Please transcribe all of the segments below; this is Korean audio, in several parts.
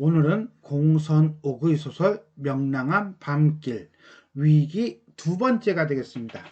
오늘은 공선 옥의 소설 명랑한 밤길 위기 두 번째가 되겠습니다.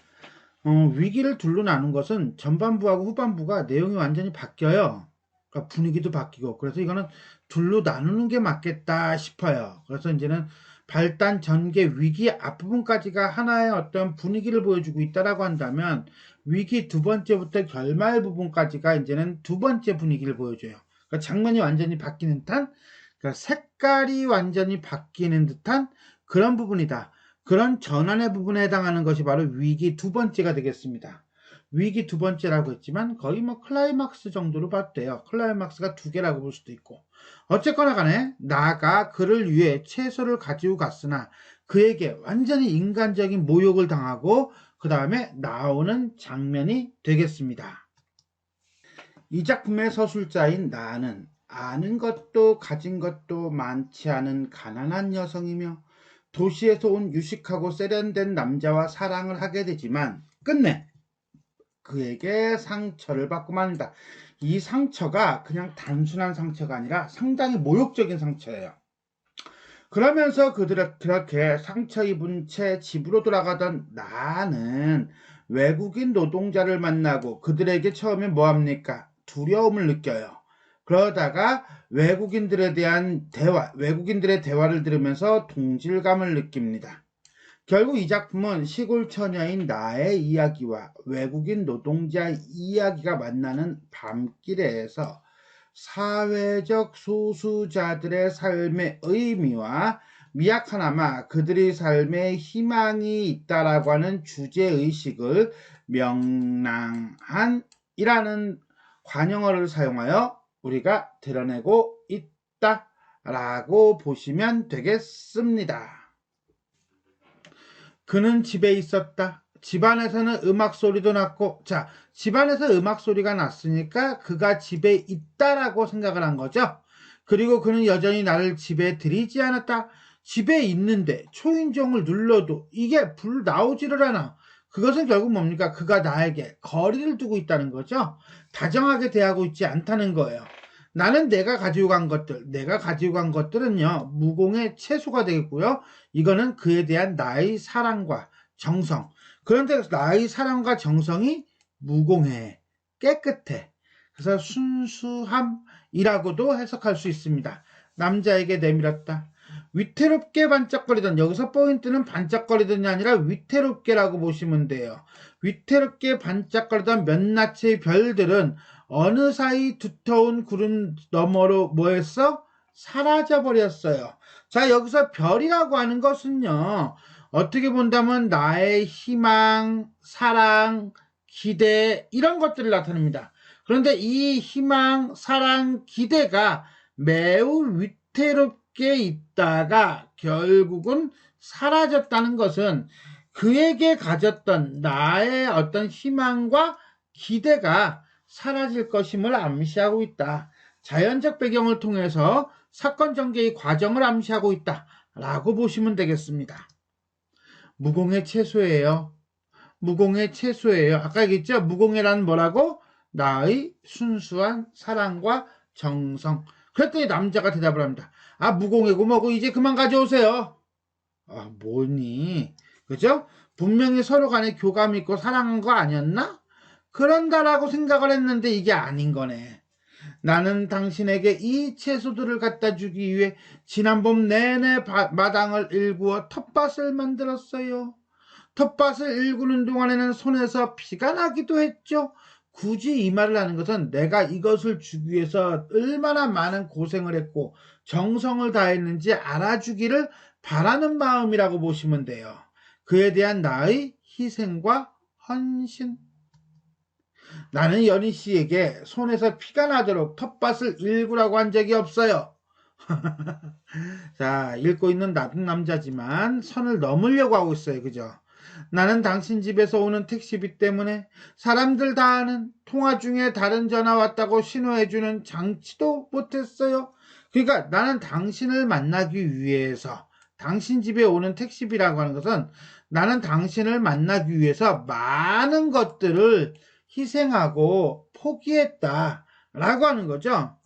위기를 둘로 나눈 것은 전반부하고 후반부가 내용이 완전히 바뀌어요. 그러니까 분위기도 바뀌고, 그래서 이거는 둘로 나누는 게 맞겠다 싶어요. 그래서 이제는 발단, 전개, 위기 앞부분까지가 하나의 어떤 분위기를 보여주고 있다라고 한다면, 위기 두 번째부터 결말 부분까지가 이제는 두 번째 분위기를 보여줘요. 그러니까 장면이 완전히 바뀌는 듯한, 그러니까 색깔이 완전히 바뀌는 듯한 그런 부분이다. 그런 전환의 부분에 해당하는 것이 바로 위기 두 번째가 되겠습니다. 위기 두 번째라고 했지만 거의 클라이막스 정도로 봐도 돼요. 클라이막스가 두 개라고 볼 수도 있고. 어쨌거나 간에 나가 그를 위해 채소를 가지고 갔으나 그에게 완전히 인간적인 모욕을 당하고 그 다음에 나오는 장면이 되겠습니다. 이 작품의 서술자인 나는 아는 것도 가진 것도 많지 않은 가난한 여성이며 도시에서 온 유식하고 세련된 남자와 사랑을 하게 되지만 끝내 그에게 상처를 받고 맙니다. 이 상처가 그냥 단순한 상처가 아니라 상당히 모욕적인 상처예요. 그러면서 그들은 그렇게 상처 입은 채 집으로 돌아가던 나는 외국인 노동자를 만나고 그들에게 처음에 뭐합니까? 두려움을 느껴요. 그러다가 외국인들의 대화를 들으면서 동질감을 느낍니다. 결국 이 작품은 시골 처녀인 나의 이야기와 외국인 노동자 이야기가 만나는 밤길에서 사회적 소수자들의 삶의 의미와 미약하나마 그들의 삶에 희망이 있다라고 하는 주제의식을 명랑한이라는 관용어를 사용하여 우리가 드러내고 있다라고 보시면 되겠습니다. 그는 집에 있었다. 집안에서는 음악 소리도 났고, 자, 집안에서 음악 소리가 났으니까 그가 집에 있다라고 생각을 한 거죠. 그리고 그는 여전히 나를 집에 들이지 않았다. 집에 있는데 초인종을 눌러도 이게 불 나오지를 않아. 그것은 결국 뭡니까? 그가 나에게 거리를 두고 있다는 거죠. 다정하게 대하고 있지 않다는 거예요. 나는 내가 가지고 간 것들은요, 무공의 채소가 되겠고요. 이거는 그에 대한 나의 사랑과 정성. 그런데 나의 사랑과 정성이 무공해, 깨끗해. 그래서 순수함이라고도 해석할 수 있습니다. 남자에게 내밀었다. 위태롭게 반짝거리던, 여기서 포인트는 반짝거리던이 아니라 위태롭게라고 보시면 돼요. 위태롭게 반짝거리던 몇낱의 별들은 어느 사이 두터운 구름 너머로 뭐했어? 사라져버렸어요. 자, 여기서 별이라고 하는 것은요, 어떻게 본다면 나의 희망, 사랑, 기대 이런 것들을 나타냅니다. 그런데 이 희망, 사랑, 기대가 매우 위태롭게 있다가 결국은 사라졌다는 것은 그에게 가졌던 나의 어떤 희망과 기대가 사라질 것임을 암시하고 있다. 자연적 배경을 통해서 사건 전개의 과정을 암시하고 있다라고 보시면 되겠습니다. 무공의 채소예요. 무공의 채소예요. 아까 얘기했죠? 무공해란 뭐라고? 나의 순수한 사랑과 정성. 그랬더니 남자가 대답을 합니다. 아, 무공해고 뭐고 이제 그만 가져오세요. 아, 뭐니? 그죠? 분명히 서로 간에 교감이 있고 사랑한 거 아니었나? 그런다라고 생각을 했는데 이게 아닌 거네. 나는 당신에게 이 채소들을 갖다 주기 위해 지난 봄 내내 마당을 일구어 텃밭을 만들었어요. 텃밭을 일구는 동안에는 손에서 피가 나기도 했죠. 굳이 이 말을 하는 것은 내가 이것을 주기 위해서 얼마나 많은 고생을 했고 정성을 다했는지 알아주기를 바라는 마음이라고 보시면 돼요. 그에 대한 나의 희생과 헌신. 나는 연희 씨에게 손에서 피가 나도록 텃밭을 일구라고 한 적이 없어요. 자, 읽고 있는 나쁜 남자지만 선을 넘으려고 하고 있어요. 그죠? 나는 당신 집에서 오는 택시비 때문에 사람들 다 아는 통화 중에 다른 전화 왔다고 신호해주는 장치도 못했어요. 그러니까 나는 당신을 만나기 위해서 당신 집에 오는 택시비라고 하는 것은 나는 당신을 만나기 위해서 많은 것들을 희생하고 포기했다라고 하는 거죠.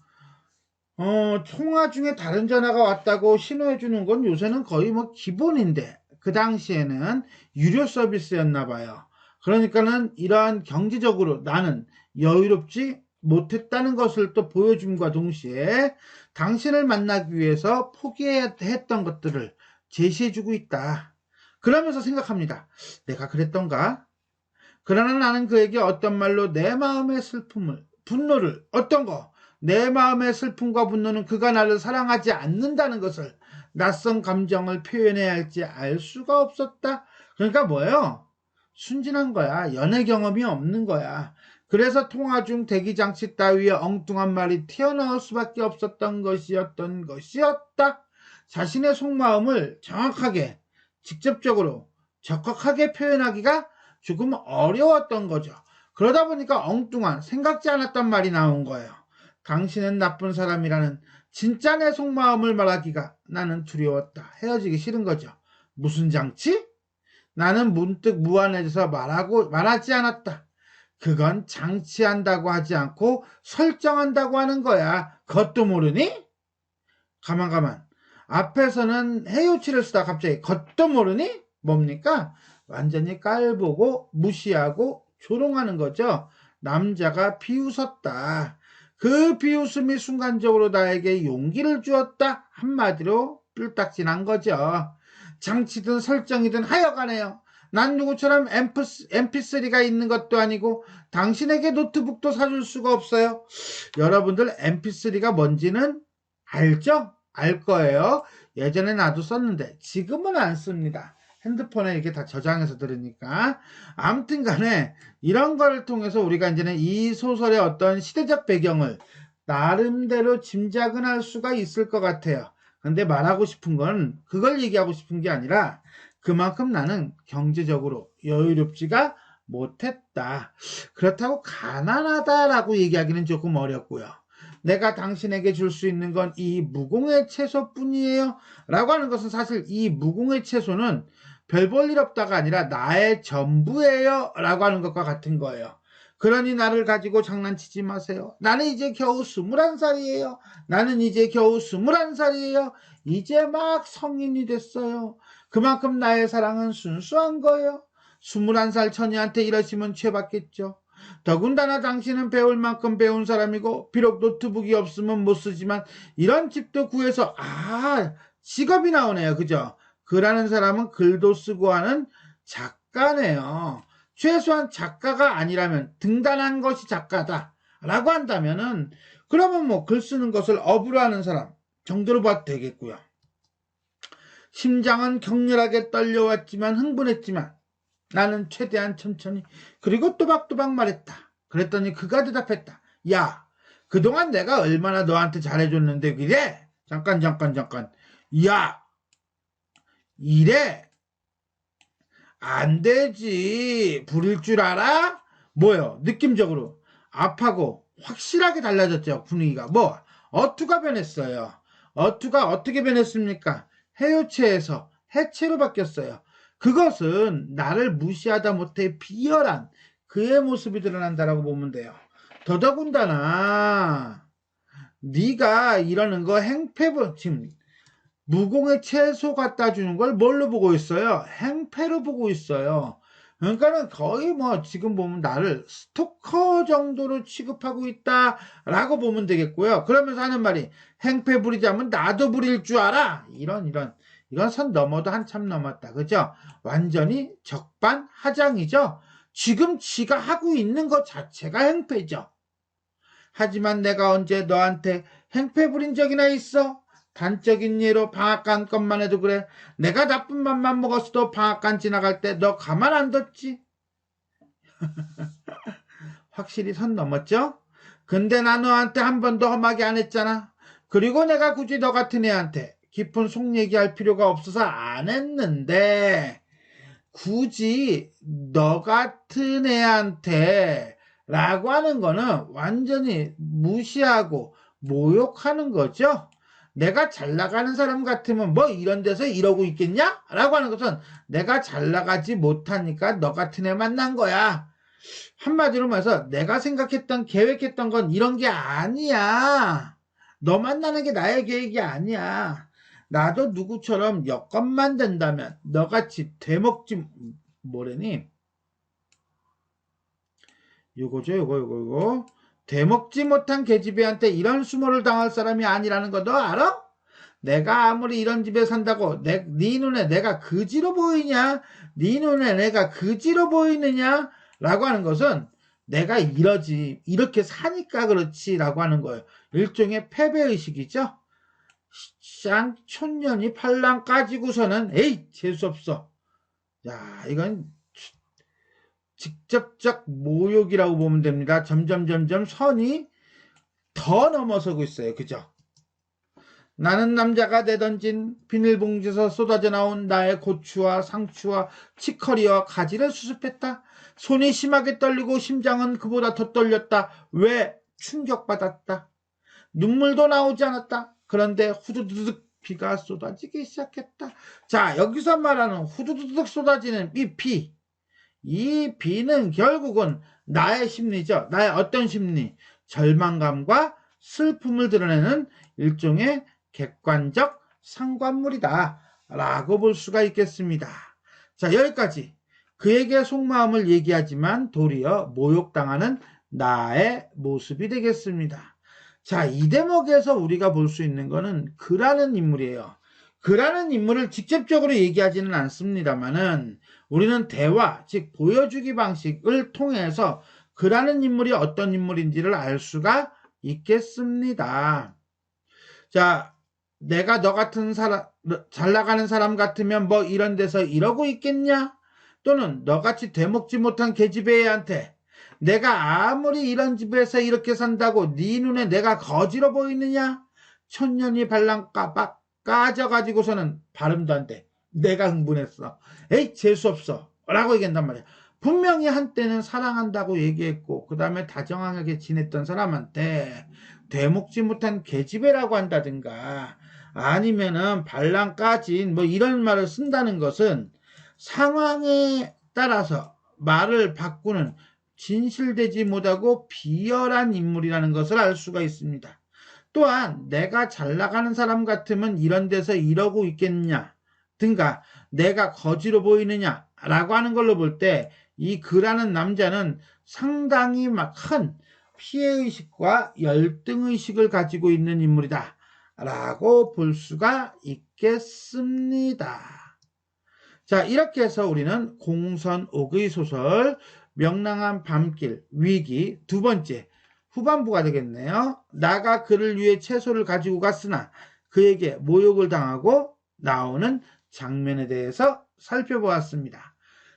통화 중에 다른 전화가 왔다고 신호해 주는 건 요새는 거의 뭐 기본인데, 그 당시에는 유료 서비스였나 봐요. 그러니까는 이러한 경제적으로 나는 여유롭지 못했다는 것을 또 보여줌과 동시에 당신을 만나기 위해서 포기했던 것들을 제시해주고 있다. 그러면서 생각합니다. 내가 그랬던가? 그러나 나는 그에게 어떤 말로 내 마음의 슬픔을, 분노를, 어떤 거, 내 마음의 슬픔과 분노는 그가 나를 사랑하지 않는다는 것을, 낯선 감정을 표현해야 할지 알 수가 없었다. 그러니까 뭐예요? 순진한 거야. 연애 경험이 없는 거야. 그래서 통화 중 대기장치 따위의 엉뚱한 말이 튀어나올 수밖에 없었던 것이었다. 자신의 속마음을 정확하게, 직접적으로, 적확하게 표현하기가 조금 어려웠던 거죠. 그러다 보니까 엉뚱한, 생각지 않았던 말이 나온 거예요. 당신은 나쁜 사람이라는 진짜 내 속마음을 말하기가 나는 두려웠다. 헤어지기 싫은 거죠. 무슨 장치? 나는 문득 무안해져서 말하지 않았다. 그건 장치한다고 하지 않고 설정한다고 하는 거야. 그것도 모르니? 가만. 앞에서는 헤요치를 쓰다 갑자기 그것도 모르니? 뭡니까? 완전히 깔보고 무시하고 조롱하는 거죠. 남자가 비웃었다. 그 비웃음이 순간적으로 나에게 용기를 주었다. 한마디로 뿔딱지난 거죠. 장치든 설정이든 하여간에요. 난 누구처럼 mp3가 있는 것도 아니고 당신에게 노트북도 사줄 수가 없어요. 여러분들 mp3가 뭔지는 알죠? 알 거예요. 예전에 나도 썼는데 지금은 안 씁니다. 핸드폰에 이렇게 다 저장해서 들으니까. 아무튼 간에 이런 거를 통해서 우리가 이제는 이 소설의 어떤 시대적 배경을 나름대로 짐작은 할 수가 있을 것 같아요. 근데 말하고 싶은 건 그걸 얘기하고 싶은 게 아니라 그만큼 나는 경제적으로 여유롭지가 못했다. 그렇다고 가난하다라고 얘기하기는 조금 어렵고요. 내가 당신에게 줄 수 있는 건 이 무공의 채소뿐이에요. 라고 하는 것은 사실 이 무공의 채소는 별 볼 일 없다가 아니라 나의 전부예요. 라고 하는 것과 같은 거예요. 그러니 나를 가지고 장난치지 마세요. 나는 이제 겨우 21살이에요. 나는 이제 겨우 21살이에요. 이제 막 성인이 됐어요. 그만큼 나의 사랑은 순수한 거예요. 21살 처녀한테 이러시면 죄받겠죠. 더군다나 당신은 배울 만큼 배운 사람이고 비록 노트북이 없으면 못 쓰지만 이런 집도 구해서 직업이 나오네요. 그죠? 글하는 사람은 글도 쓰고 하는 작가네요. 최소한 작가가 아니라면 등단한 것이 작가다 라고 한다면은 그러면 뭐 글 쓰는 것을 업으로 하는 사람 정도로 봐도 되겠고요. 심장은 격렬하게 떨려왔지만 흥분했지만 나는 최대한 천천히 그리고 또박또박 말했다. 그랬더니 그가 대답했다. 야, 그동안 내가 얼마나 너한테 잘해줬는데 그래? 잠깐. 야, 이래? 안 되지. 부릴 줄 알아? 뭐요? 느낌적으로 압하고 확실하게 달라졌죠. 분위기가. 어투가 변했어요. 어투가 어떻게 변했습니까? 해요체에서 해체로 바뀌었어요. 그것은 나를 무시하다 못해 비열한 그의 모습이 드러난다라고 보면 돼요. 더더군다나 네가 이러는 거 행패부 지금 무공의 채소 갖다 주는 걸 뭘로 보고 있어요? 행패로 보고 있어요. 그러니까는 거의 뭐 지금 보면 나를 스토커 정도로 취급하고 있다라고 보면 되겠고요. 그러면서 하는 말이 행패 부리자면 나도 부릴 줄 알아. 이건 선 넘어도 한참 넘었다. 그죠? 완전히 적반하장이죠. 지금 지가 하고 있는 것 자체가 행패죠. 하지만 내가 언제 너한테 행패 부린 적이나 있어? 단적인 예로 방앗간 것만 해도 그래. 내가 나쁜 맘만 먹었어도 방앗간 지나갈 때 너 가만 안 뒀지? 확실히 선 넘었죠? 근데 나 너한테 한 번도 험하게 안 했잖아. 그리고 내가 굳이 너 같은 애한테 깊은 속 얘기할 필요가 없어서 안 했는데 굳이 너 같은 애한테 라고 하는 거는 완전히 무시하고 모욕하는 거죠. 내가 잘 나가는 사람 같으면 뭐 이런 데서 이러고 있겠냐? 라고 하는 것은 내가 잘 나가지 못하니까 너 같은 애 만난 거야. 한마디로 말해서 내가 생각했던 계획했던 건 이런 게 아니야. 너 만나는 게 나의 계획이 아니야. 나도 누구처럼 여건만 된다면 너같이 되먹지 뭐래니? 요거죠, 요거. 되먹지 못한 계집애한테 이런 수모를 당할 사람이 아니라는 거 너 알아? 내가 아무리 이런 집에 산다고 네 눈에 내가 그지로 보이냐? 네 눈에 내가 그지로 보이느냐? 라고 하는 것은 내가 이러지 이렇게 사니까 그렇지 라고 하는 거예요. 일종의 패배의식이죠. 쌍 촌년이 팔랑 까지고서는 에이 재수없어. 야 이건 직접적 모욕이라고 보면 됩니다. 점점 선이 더 넘어서고 있어요. 그죠? 나는 남자가 내던진 비닐봉지에서 쏟아져 나온 나의 고추와 상추와 치커리와 가지를 수습했다. 손이 심하게 떨리고 심장은 그보다 더 떨렸다. 왜? 충격받았다. 눈물도 나오지 않았다. 그런데 후두두둑 비가 쏟아지기 시작했다. 자, 여기서 말하는 후두두둑 쏟아지는 이 비. 이 비는 결국은 나의 심리죠. 나의 어떤 심리? 절망감과 슬픔을 드러내는 일종의 객관적 상관물이다 라고 볼 수가 있겠습니다. 자, 여기까지 그에게 속마음을 얘기하지만 도리어 모욕당하는 나의 모습이 되겠습니다. 자, 이 대목에서 우리가 볼 수 있는 것은 그라는 인물이에요. 그라는 인물을 직접적으로 얘기하지는 않습니다만은 우리는 대화, 즉 보여주기 방식을 통해서 그라는 인물이 어떤 인물인지를 알 수가 있겠습니다. 자, 내가 너 같은 사람, 잘 나가는 사람 같으면 뭐 이런 데서 이러고 있겠냐? 또는 너같이 되먹지 못한 계집애한테 내가 아무리 이런 집에서 이렇게 산다고 네 눈에 내가 거지로 보이느냐? 천년이 발랑 까져가지고서는 발음도 안 돼. 내가 흥분했어. 에이 재수없어 라고 얘기한단 말이야. 분명히 한때는 사랑한다고 얘기했고 그 다음에 다정하게 지냈던 사람한테 되먹지 못한 계집애라고 한다든가 아니면은 발랑 까진 뭐 이런 말을 쓴다는 것은 상황에 따라서 말을 바꾸는 진실되지 못하고 비열한 인물이라는 것을 알 수가 있습니다. 또한 내가 잘 나가는 사람 같으면 이런 데서 이러고 있겠냐 든가 내가 거지로 보이느냐 라고 하는 걸로 볼 때 이 그라는 남자는 상당히 큰 피해의식과 열등의식을 가지고 있는 인물이다 라고 볼 수가 있겠습니다. 자, 이렇게 해서 우리는 공선옥의 소설 명랑한 밤길 위기 두 번째 후반부가 되겠네요. 나가 그를 위해 채소를 가지고 갔으나 그에게 모욕을 당하고 나오는 장면에 대해서 살펴보았습니다.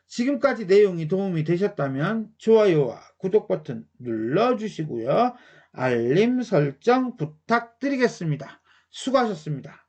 지금까지 내용이 도움이 되셨다면 좋아요와 구독 버튼 눌러주시고요. 알림 설정 부탁드리겠습니다. 수고하셨습니다.